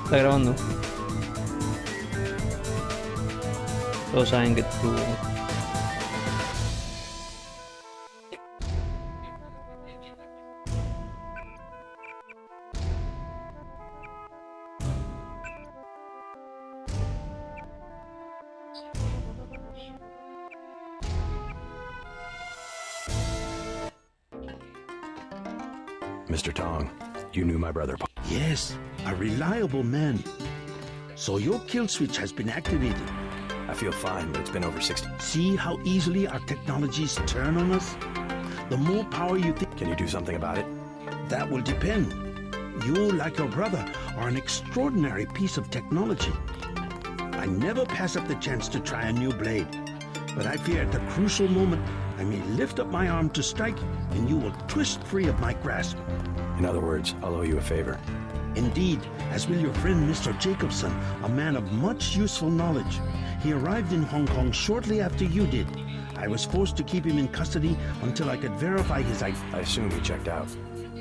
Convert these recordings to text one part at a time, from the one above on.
Está grabando. Todos saben que tú. Mr. Tong, you knew my brother. Yes, a reliable man. So your kill switch has been activated. I feel fine, but it's been over 60. See how easily our technologies turn on us? The more power you think, Can you do something about it? that will depend. You, like your brother, are an extraordinary piece of technology. I never pass up the chance to try a new blade. But I fear at the crucial moment, I may lift up my arm to strike, and you will twist free of my grasp. In other words, I'll owe you a favor. Indeed, as will your friend Mr. Jacobson, a man of much useful knowledge. He arrived in Hong Kong shortly after you did. I was forced to keep him in custody until I could verify his identity. I assume he checked out.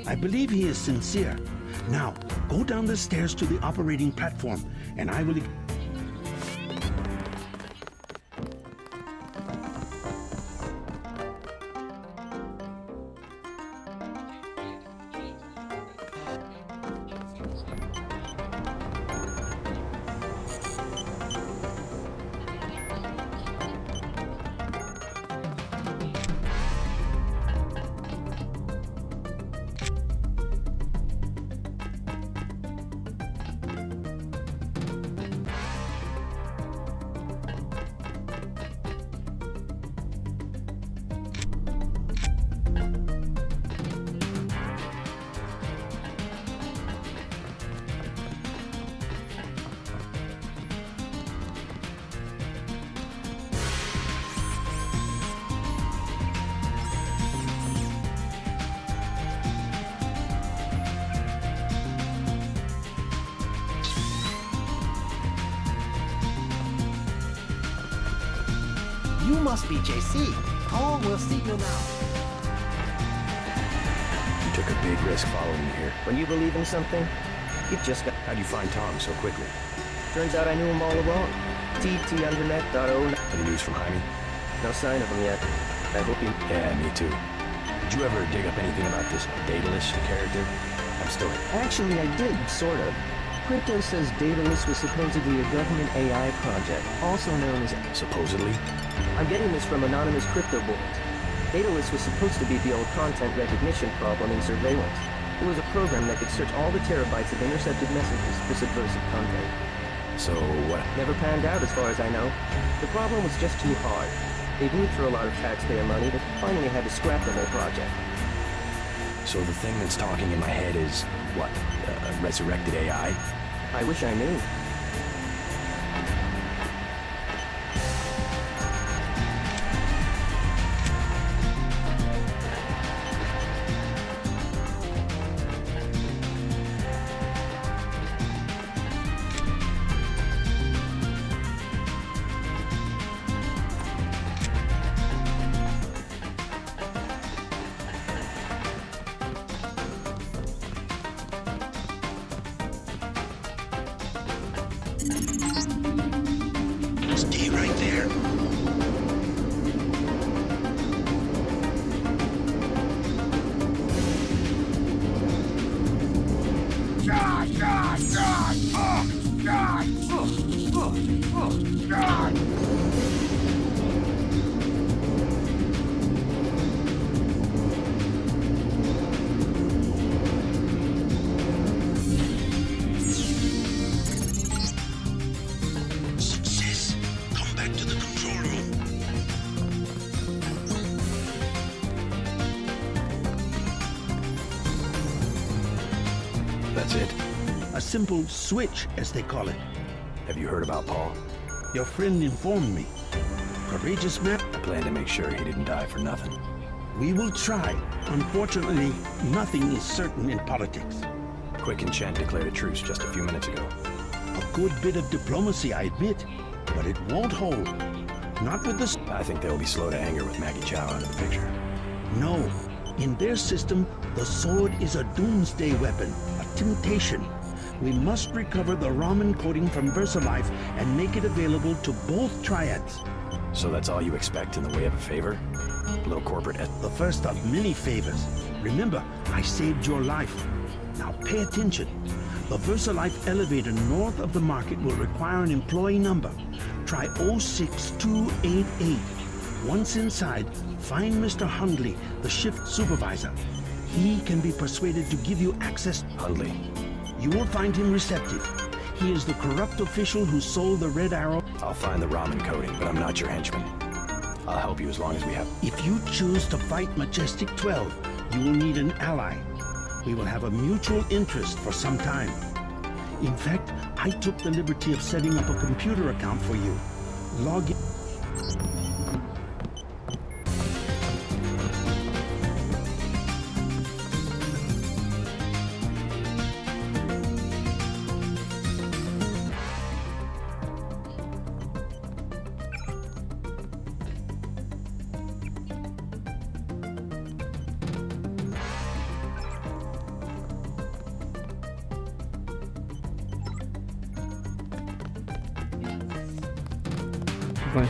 I believe he is sincere. Now, go down the stairs to the operating platform, and I will... You must be JC. Oh, we'll see you now. You took a big risk following me here. When you believe in something, you just got... How'd you find Tom so quickly? Turns out I knew him all along. TT_net.0. Any news from Jaime? No sign of him yet. I hope he... Yeah, me too. Did you ever dig up anything about this Daedalus character? I'm still... Actually, I did, sort of. Crypto says Daedalus was supposedly a government AI project, also known as... Supposedly? I'm getting this from anonymous crypto boards. Daedalus was supposed to be the old content recognition problem in surveillance. It was a program that could search all the terabytes of intercepted messages for subversive content. So what? Never panned out as far as I know. The problem was just too hard. They blew through a lot of taxpayer money that finally had to scrap the whole project. So the thing that's talking in my head is, what, a resurrected AI? I wish I knew. Stay right there. Success. Come back to the control room. That's it. A simple switch, as they call it. Have you heard about Paul? Your friend informed me. Courageous man. I plan to make sure he didn't die for nothing. We will try. Unfortunately, nothing is certain in politics. Quick and Chen declared a truce just a few minutes ago. A good bit of diplomacy, I admit, but it won't hold. Not with this. I think they'll be slow to anger with Maggie Chow out of the picture. No. In their system, the sword is a doomsday weapon, a temptation. We must recover the ramen coating from VersaLife and make it available to both triads. So that's all you expect in the way of a favor? A little corporate The first of many favors. Remember, I saved your life. Now pay attention. The VersaLife elevator north of the market will require an employee number. Try 06288. Once inside, find Mr. Hundley, the shift supervisor. He can be persuaded to give you access. Hundley. You will find him receptive. He is the corrupt official who sold the Red Arrow. I'll find the ramen coating, but I'm not your henchman. I'll help you as long as we have... If you choose to fight Majestic 12, you will need an ally. We will have a mutual interest for some time. In fact, I took the liberty of setting up a computer account for you. Log in. Bueno.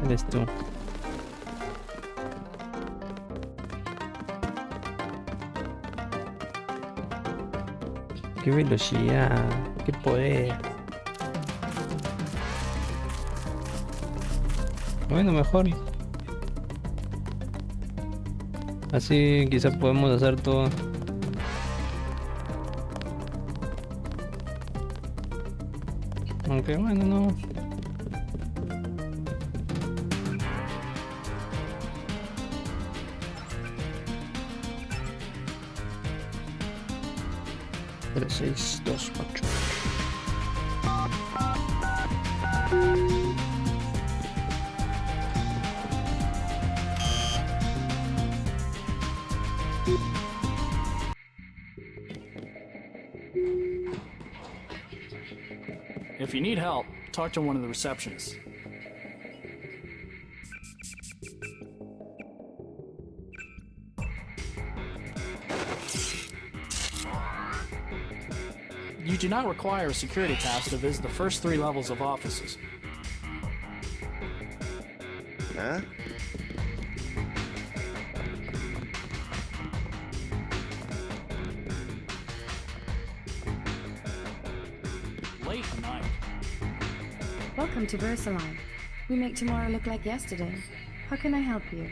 Eres tú. Qué velocidad, qué poder. Bueno, mejor. Así quizás podemos hacer todo. Aunque bueno, no. Tres, 6, 2, 8. If you need help, talk to one of the receptionists. You do not require a security pass to visit the first 3 levels of offices. Huh? Late night. Welcome to VersaLife. We make tomorrow look like yesterday. How can I help you?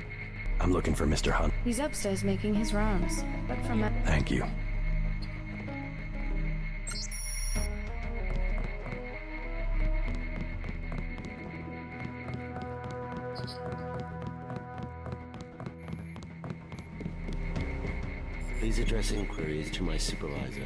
I'm looking for Mr. Hunt. He's upstairs making his rounds, but from a... Thank you. Please address inquiries to my supervisor.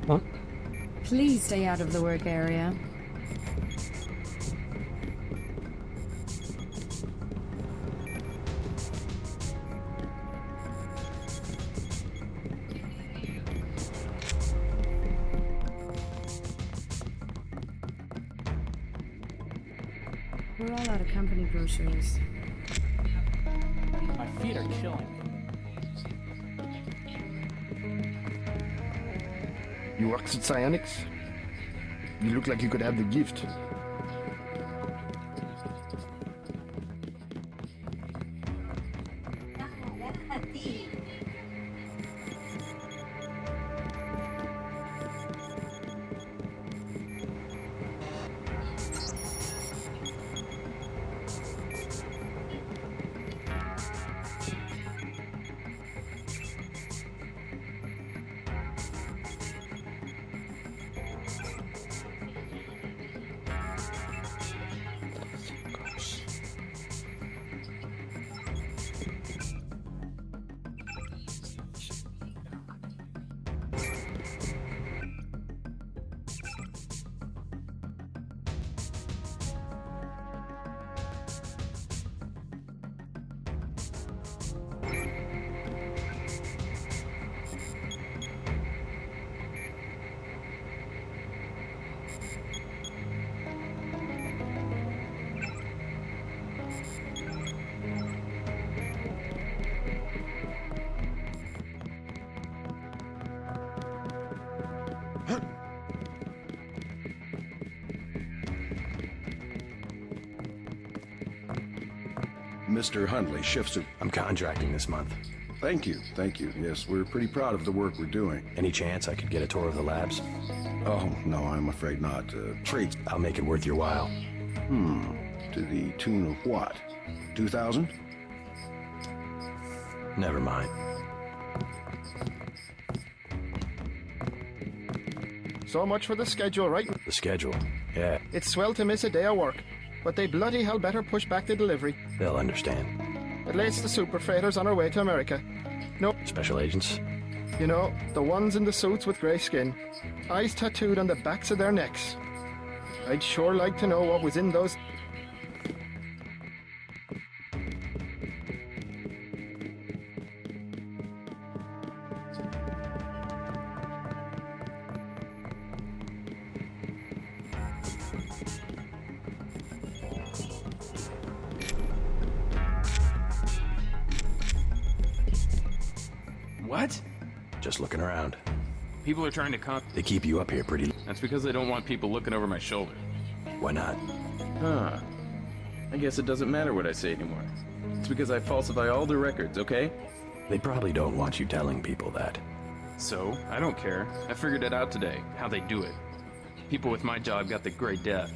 Huh? Please stay out of the work area. We're all out of company brochures. My feet are killing me. You work at Psionics? You look like you could have the gift. Mr. Hundley, shift suit. I'm contracting this month. Thank you, thank you. Yes, we're pretty proud of the work we're doing. Any chance I could get a tour of the labs? Oh, no, I'm afraid not. Treats. I'll make it worth your while. To the tune of what? 2,000? Never mind. So much for the schedule, right? The schedule? Yeah, It's swell to miss a day of work, but they bloody hell better push back the delivery. they'll understand. It lays the super freighters on our way to America. No, Special agents? you know, the ones in the suits with grey skin. Eyes tattooed on the backs of their necks. I'd sure like to know what was in those... What? Just looking around. People are trying to They keep you up here pretty... That's because they don't want people looking over my shoulder. Why not? Huh. I guess it doesn't matter what I say anymore. It's because I falsify all their records, okay? They probably don't want you telling people that. So, I don't care. I figured it out today, how they do it. People with my job got the Great Death.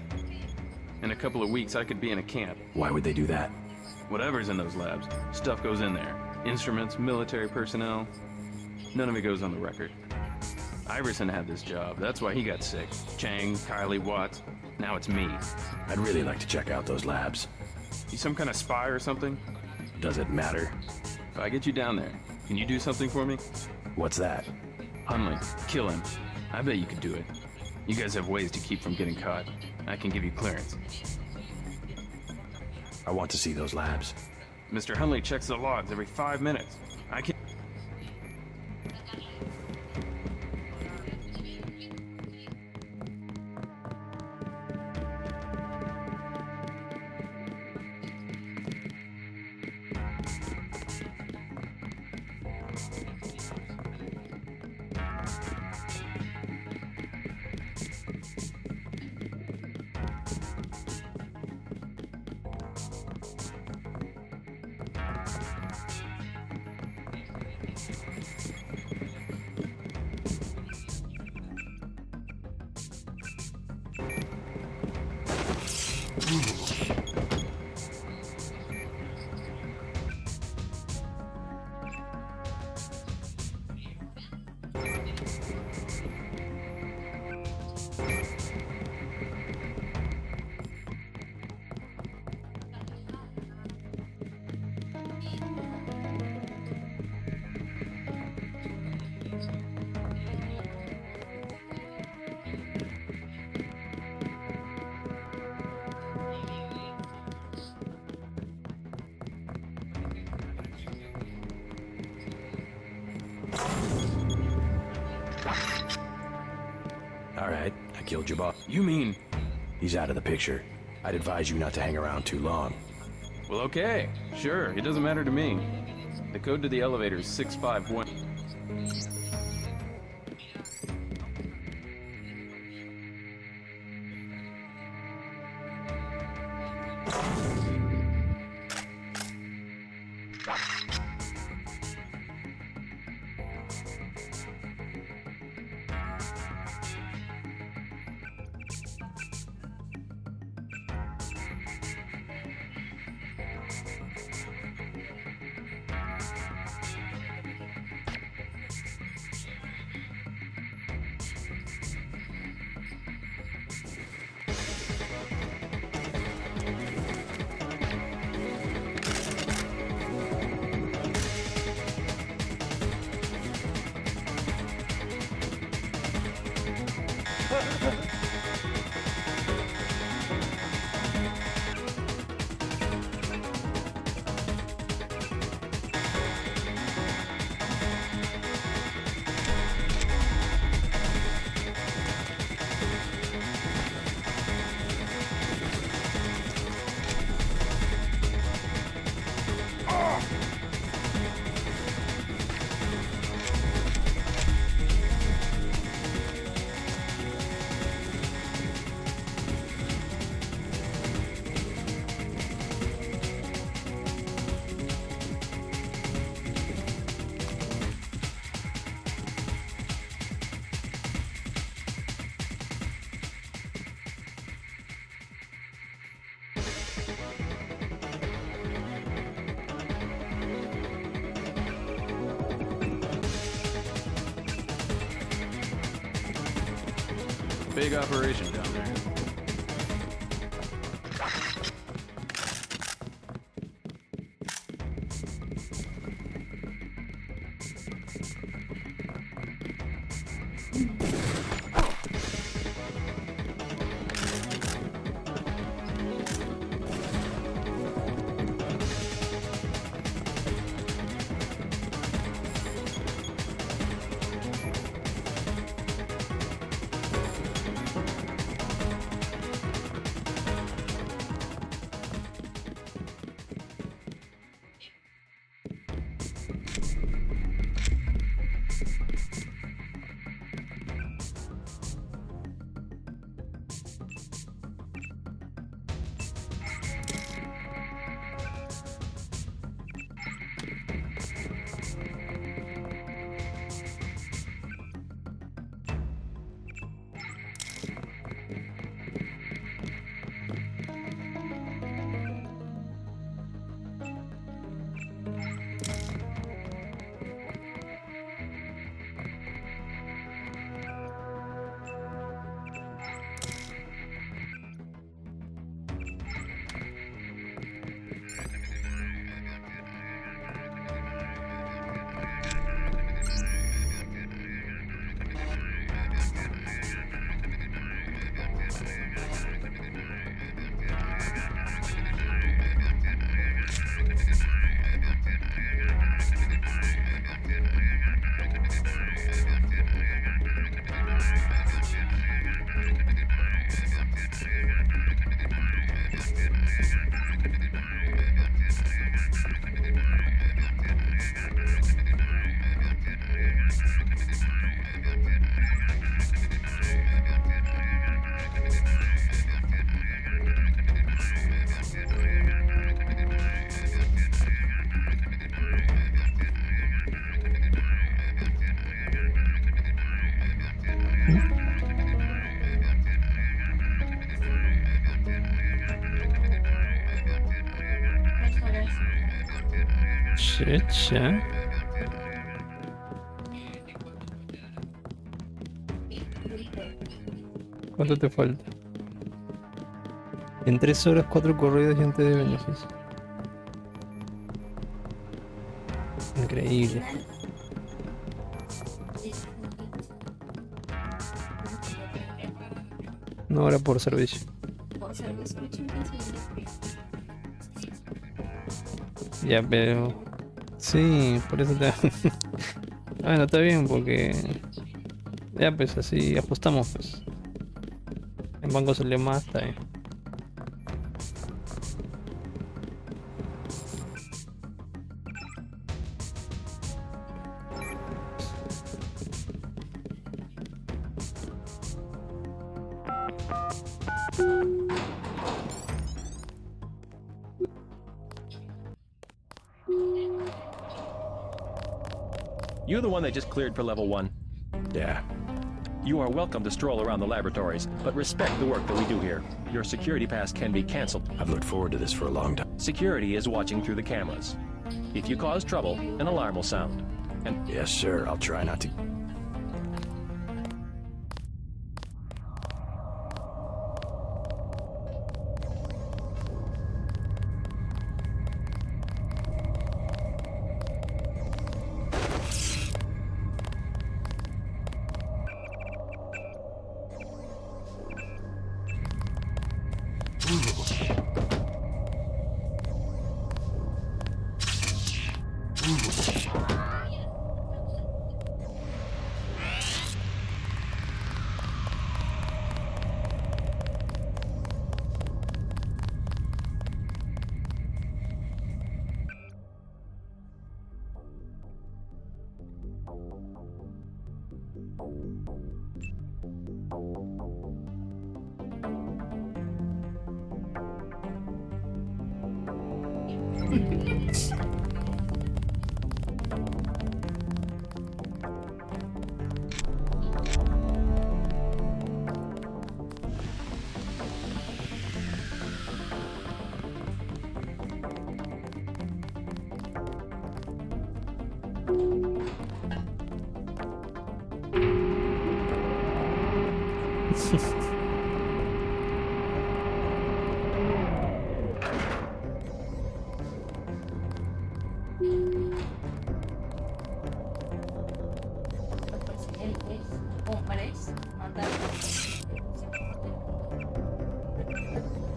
In a couple of weeks, I could be in a camp. Why would they do that? Whatever's in those labs, stuff goes in there. Instruments, military personnel. None of it goes on the record. Iverson had this job, that's why he got sick. Chang, Kylie, Watts. Now it's me. I'd really like to check out those labs. You some kind of spy or something? Does it matter? If I get you down there, can you do something for me? What's that? Hundley, kill him. I bet you could do it. You guys have ways to keep from getting caught. I can give you clearance. I want to see those labs. Mr. Hundley checks the logs every 5 minutes. I can... Alright, I killed your boss. You mean... He's out of the picture. I'd advise you not to hang around too long. Well, okay. Sure, it doesn't matter to me. The code to the elevator is 651. Big operation down there. Shit, ya. ¿Cuánto te falta? En 3 horas 4 corridos y antes de beneficio. Increíble. Una hora por servicio. Ya, pero... Sí, por eso te... Bueno, está bien porque... Ya, pues así apostamos, pues. En banco sale más, está bien. You the one they just cleared for level 1? Yeah. You are welcome to stroll around the laboratories, but respect the work that we do here. Your security pass can be canceled. I've looked forward to this for a long time. Security is watching through the cameras. If you cause trouble, an alarm will sound. And Yes, sir. I'll try not to.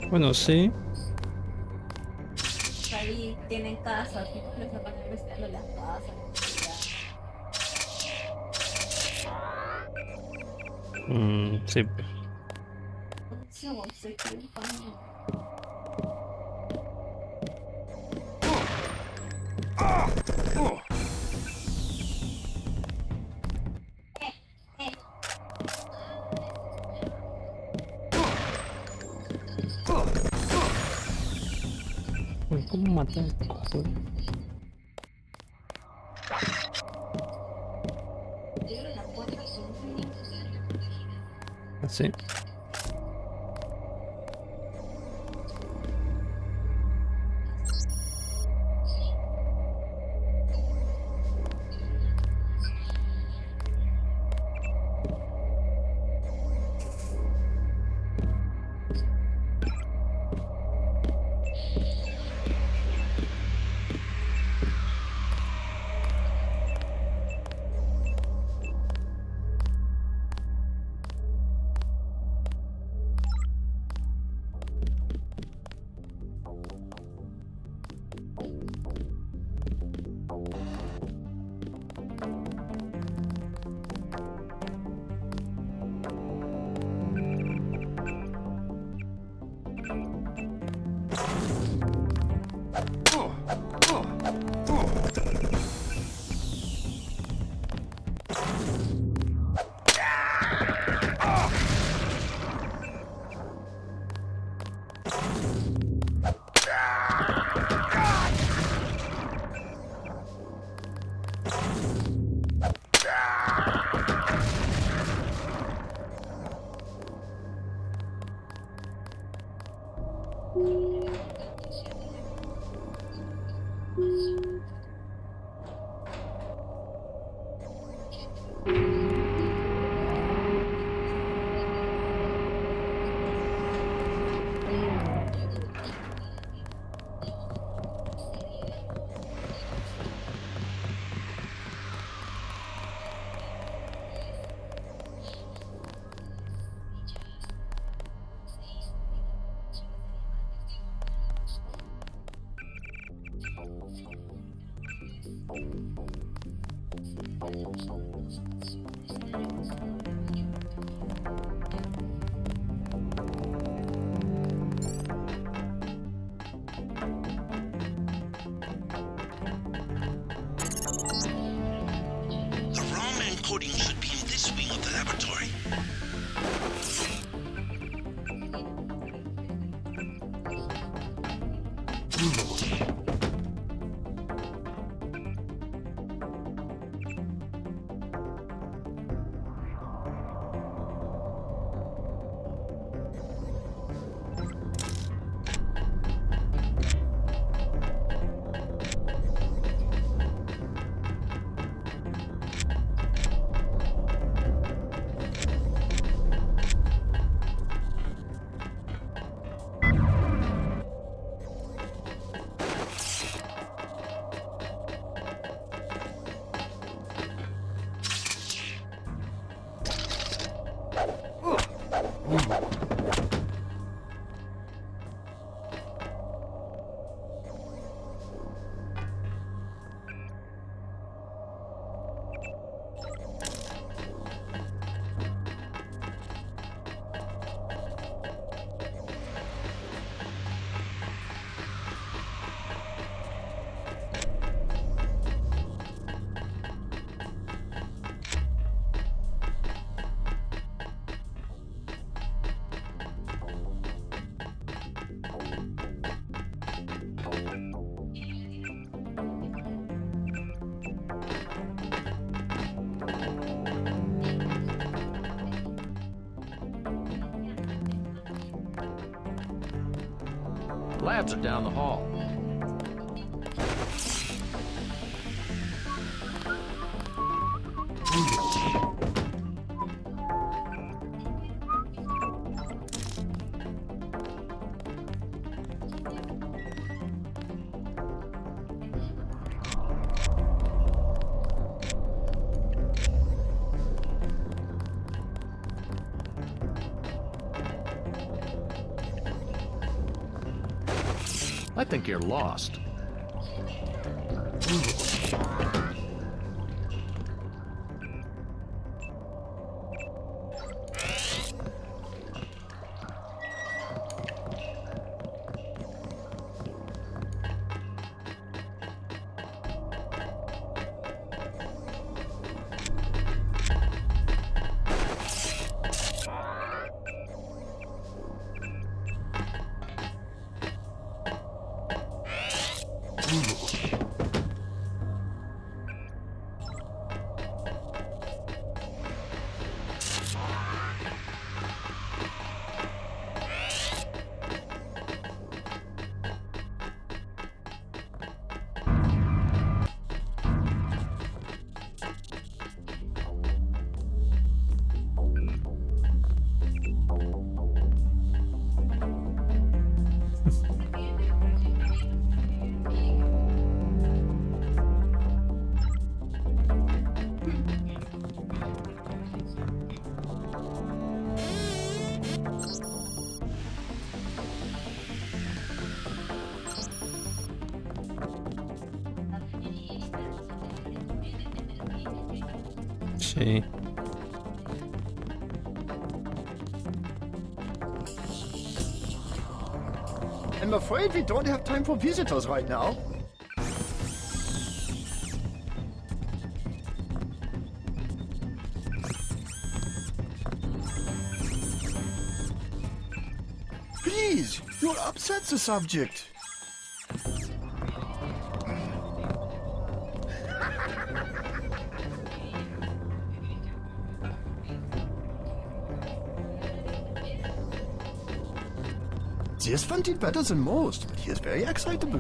Bueno, sí. Ahí tienen casas, tipo, les van investigando las casas. Sí. No sé qué pasa. Uy, ¿cómo matar? Joder. Así. Coding should be in this wing of the laboratory. Labs are down the hall. I think you're lost. Sí. I'm afraid we don't have time for visitors right now. Please, you'll upset the subject. This one did better than most, but he is very excitable.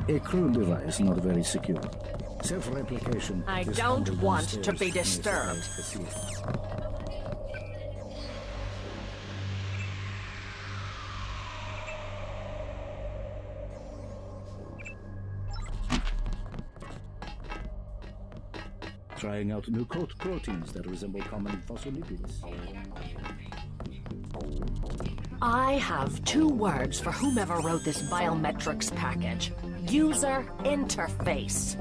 A crude device, not very secure. Self-replication. I don't want to be disturbed. Trying out new coat proteins that resemble common phospholipids. I have 2 words for whomever wrote this biometrics package. User interface.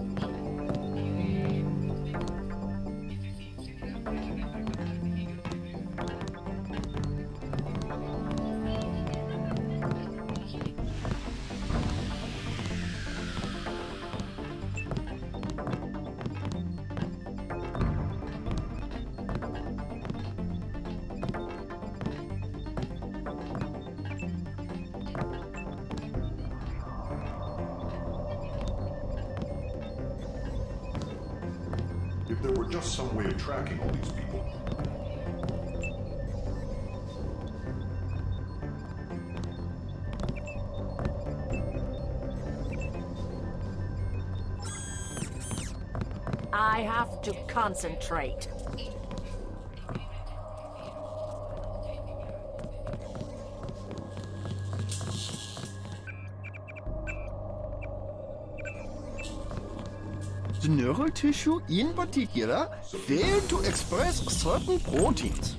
If there were just some way of tracking all these people. I have to concentrate. The neural tissue in particular failed to express certain proteins.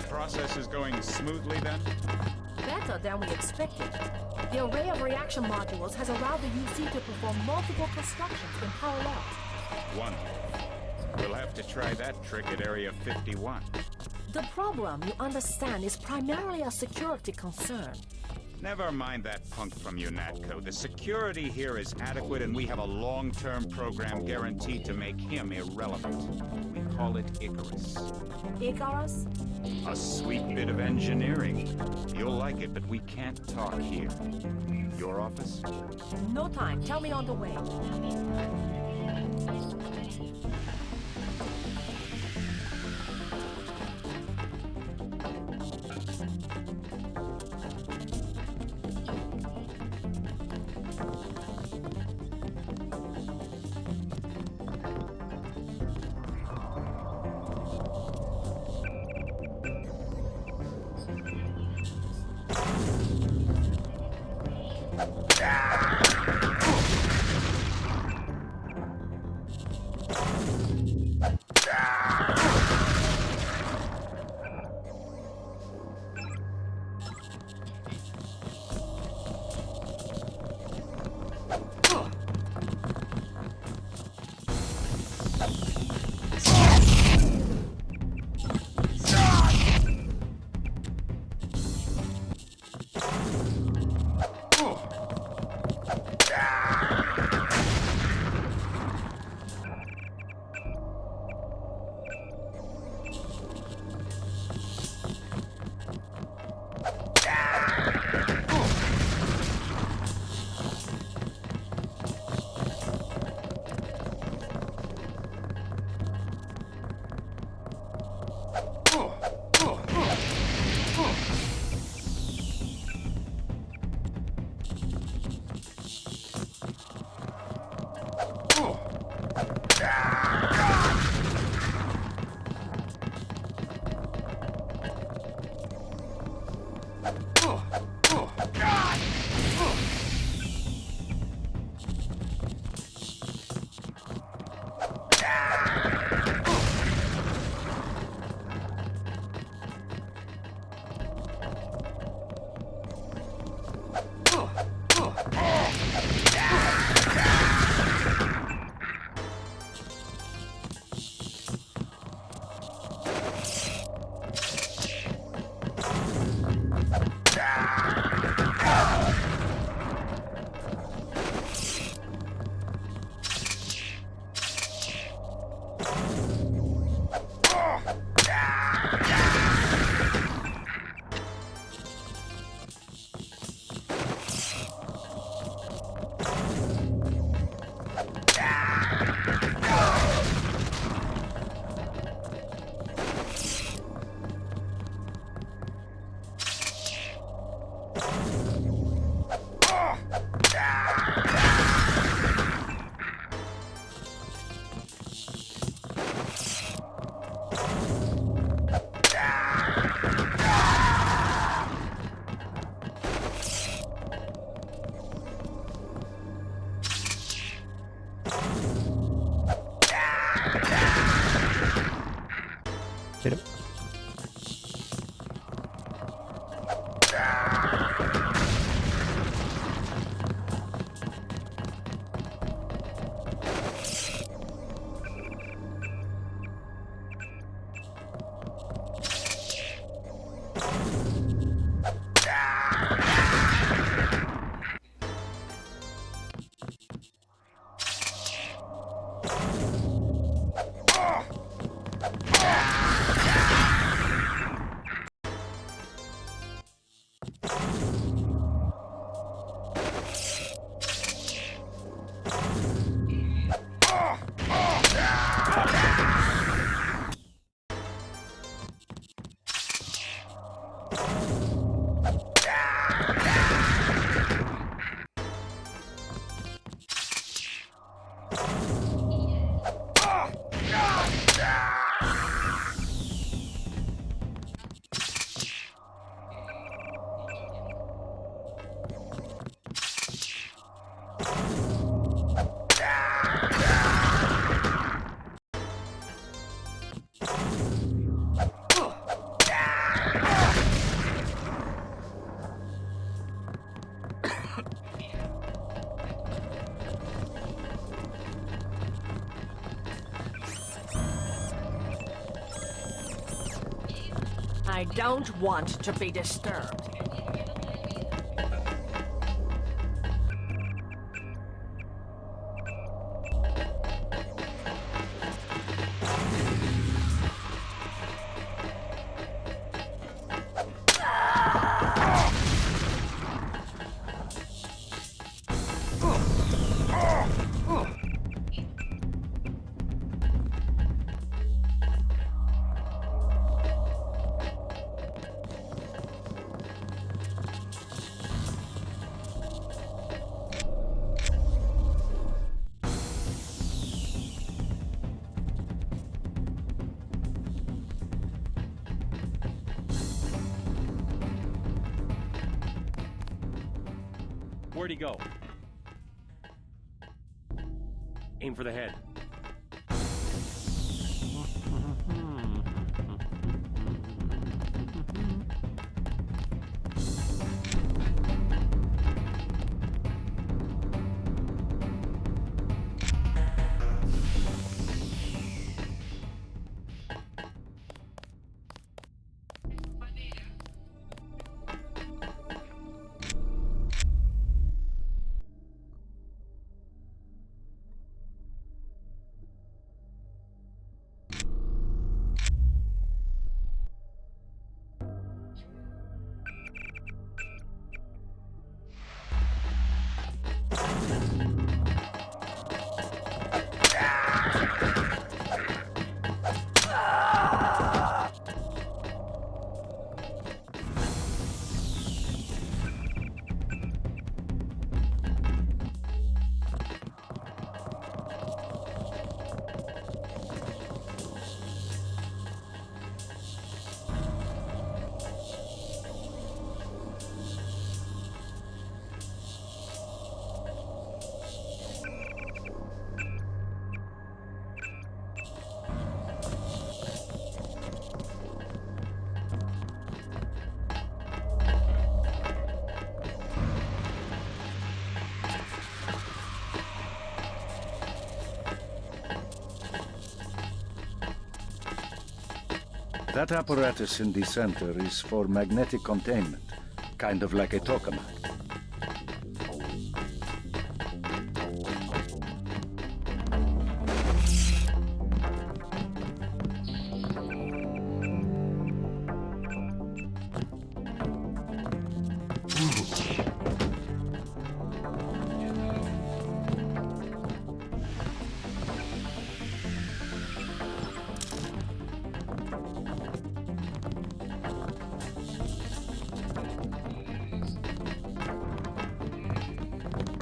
Process is going smoothly then? Better than we expected. The array of reaction modules has allowed the UC to perform multiple constructions in parallel. Wonderful. We'll have to try that trick at Area 51. The problem, you understand, is primarily a security concern. Never mind that punk from UNATCO. The security here is adequate, and we have a long-term program guaranteed to make him irrelevant. We call it Icarus. Icarus? A sweet bit of engineering. You'll like it, but we can't talk here. Your office? No time. Tell me on the way. Pero... I don't want to be disturbed. Where'd he go? Aim for the head. That apparatus in the center is for magnetic containment, kind of like a tokamak.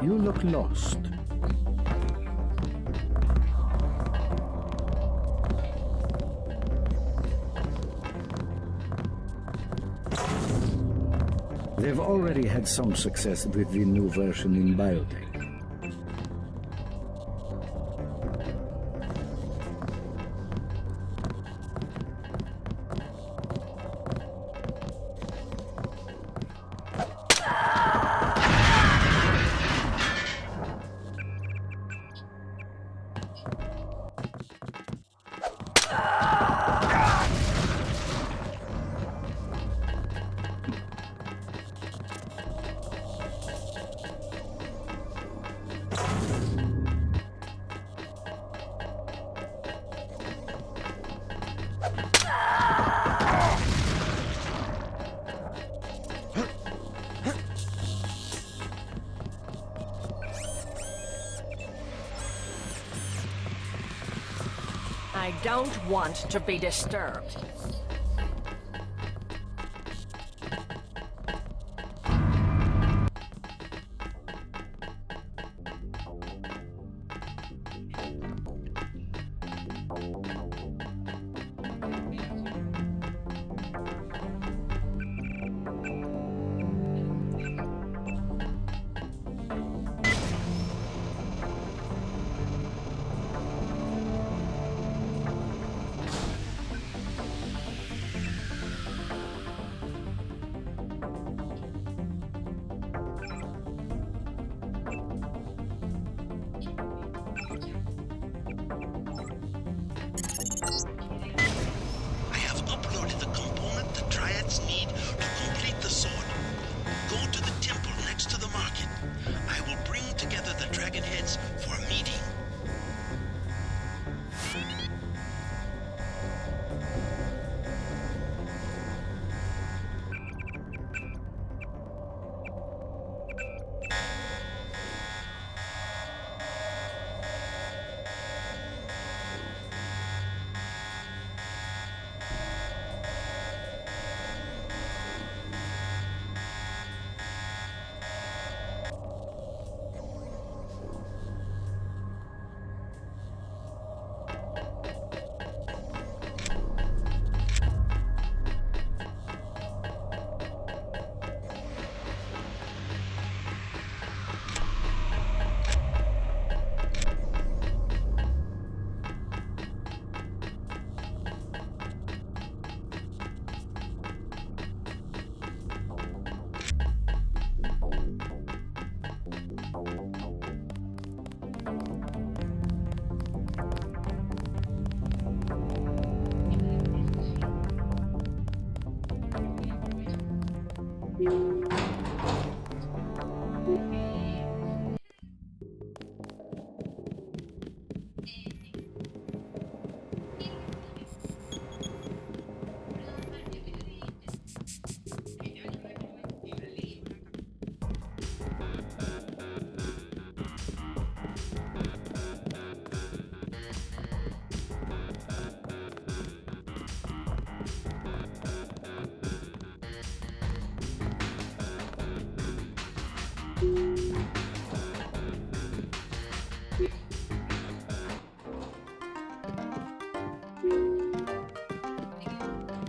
You look lost. They've already had some success with the new version in biotech. I don't want to be disturbed.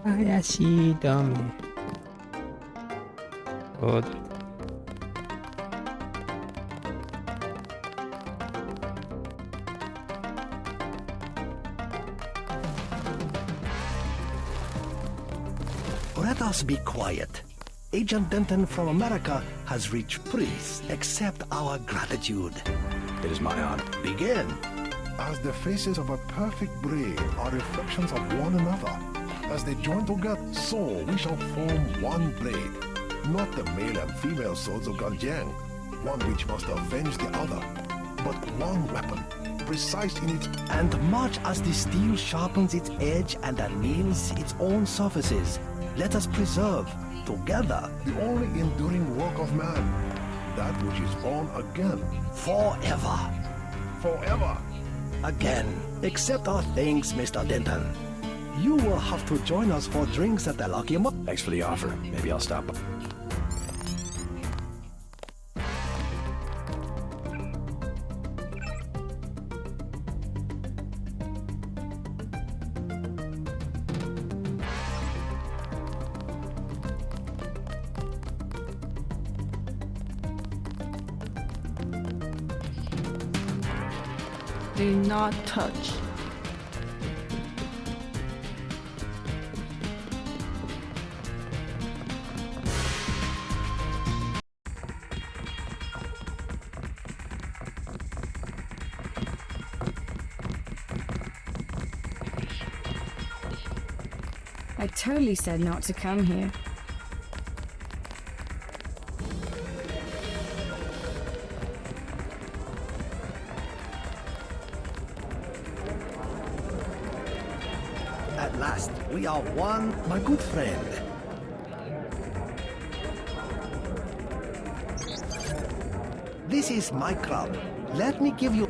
Hayashi Dame. God. Let us be quiet. Agent Denton from America has reached. Please accept our gratitude. It is my honor. Begin. As the faces of a perfect braid are reflections of one another, as they join together, so we shall form one blade. Not the male and female swords of Ganjiang, one which must avenge the other, but one weapon, precise in its... And much as the steel sharpens its edge and anneals its own surfaces, let us preserve, together, the only enduring work of man, that which is born again. Forever. Forever. Again, accept our thanks, Mr. Denton. You will have to join us for drinks at the Lucky Mo. Thanks for the offer. Maybe I'll stop by. Do not touch. I totally said not to come here. At last, we are one, my good friend. This is my club. Let me give you...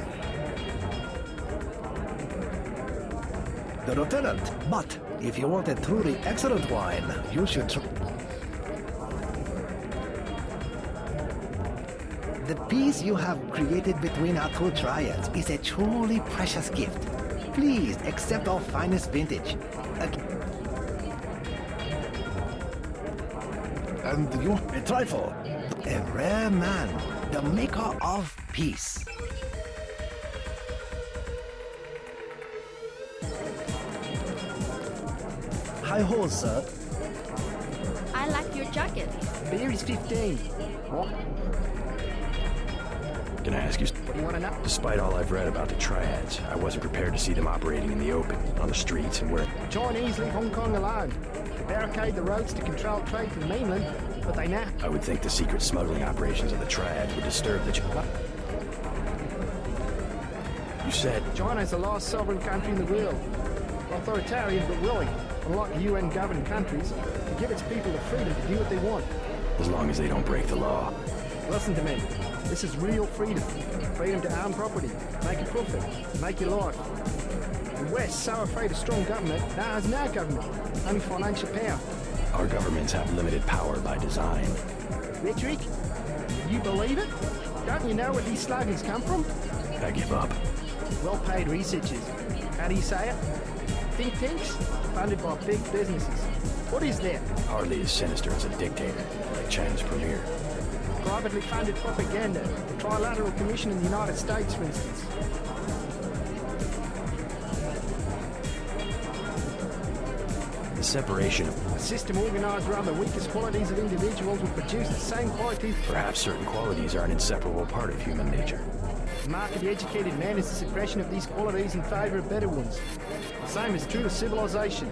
The lieutenant, but if you want a truly excellent wine, you should try... The peace you have created between our two triads is a truly precious gift. Please accept our finest vintage. And you... A trifle. A rare man, the maker of peace. Hi-ho, sir. I like your jacket. Beer is 15. What? Can I ask you? What do you want to know? Despite all I've read about the triads, I wasn't prepared to see them operating in the open, on the streets, and where... The Chinese leave Hong Kong alone. They barricade the roads to control trade to the mainland, but they now... I would think the secret smuggling operations of the triads would disturb the... You said... China's the last sovereign country in the world. Authoritarian but willing, unlike UN-governed countries, to give its people the freedom to do what they want. As long as they don't break the law. Listen to me. This is real freedom. Freedom to own property, make a profit, make your life. The West, so afraid of strong government, now has no government, only financial power. Our governments have limited power by design. Rhetoric? You believe it? Don't you know where these slogans come from? I give up. Well-paid researchers. How do you say it? Think tanks? Funded by big businesses. What is that? Hardly as sinister as a dictator, like China's premier. Privately funded propaganda. The Trilateral Commission in the United States, for instance. The separation of... A system organized around the weakest qualities of individuals will produce the same qualities... Perhaps certain qualities are an inseparable part of human nature. The mark of the educated man is the suppression of these qualities in favor of better ones. The same is true of civilization.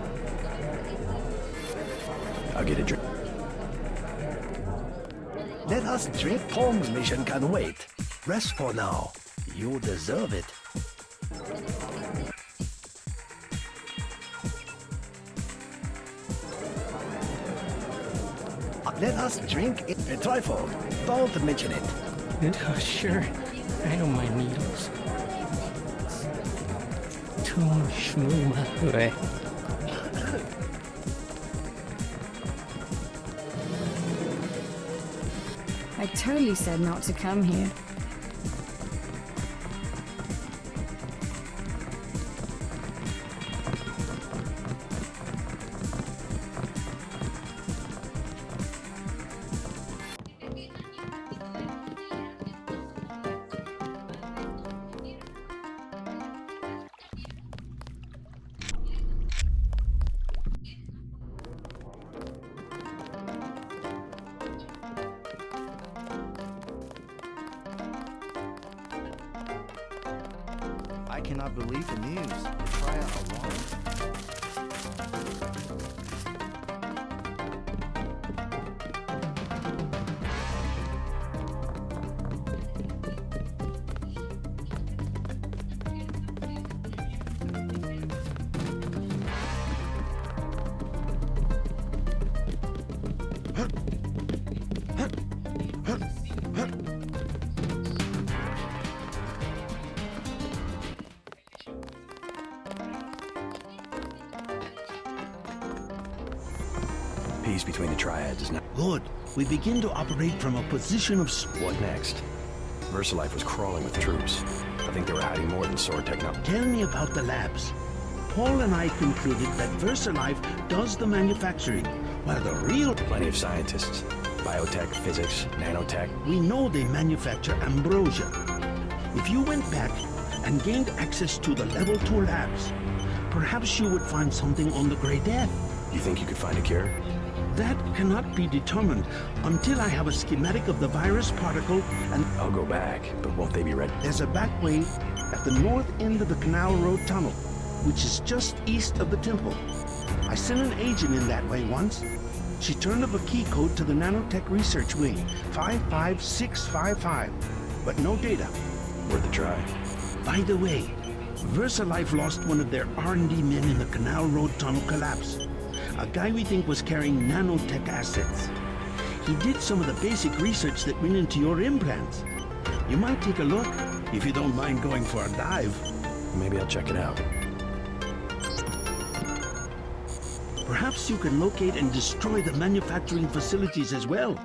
I'll get a drink. Let us drink. Tom's mission can wait. Rest for now. You deserve it. Let us drink it. A trifle. Don't mention it. Oh, sure. I don't mind needles. Too much movement. I totally said not to come here. I cannot believe the news. The trial alarm. Peace between the triads is not... Good. We begin to operate from a position of... What next? VersaLife was crawling with troops. I think they were hiding more than sword technology. Tell me about the labs. Paul and I concluded that VersaLife does the manufacturing, while the real... Plenty of scientists. Biotech, physics, nanotech. We know they manufacture ambrosia. If you went back and gained access to the Level 2 labs, perhaps you would find something on the Grey Death. You think you could find a cure? That cannot be determined until I have a schematic of the virus particle and... I'll go back, but won't they be ready? There's a back way at the north end of the Canal Road Tunnel, which is just east of the temple. I sent an agent in that way once. She turned up a key code to the nanotech research wing, 55655, but no data. Worth a try. By the way, VersaLife lost one of their R&D men in the Canal Road Tunnel collapse. A guy we think was carrying nanotech assets. He did some of the basic research that went into your implants. You might take a look, if you don't mind going for a dive. Maybe I'll check it out. Perhaps you can locate and destroy the manufacturing facilities as well.